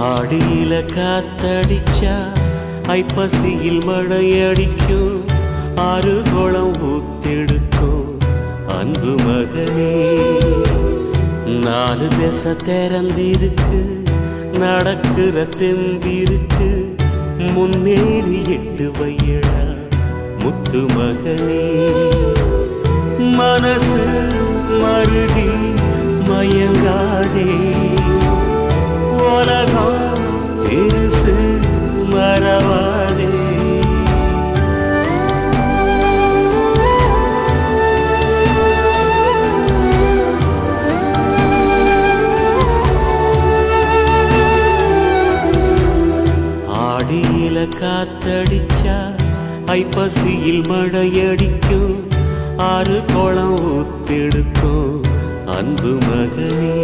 ஆடியில காத்தடிச்சா ஐப்பசியில் மழையடிக்கும், ஆறு குளம் ஊத்தெடுக்கும் அன்பு மகனே. நாலு திசை திறந்திருக்கு, நடக்கிற தெந்திருக்கு, முன்னேறி எட்டு வையடா முத்து மகனே. மனசு மருதி மயங்காதே, உலகம் பெருசு மறவாதே. ஆடியில காத்தடிச்சா ஐப்பசியில் மழையடிக்கும், ஆறு குளம் ஊத்தெடுக்கும் அன்பு மகனே.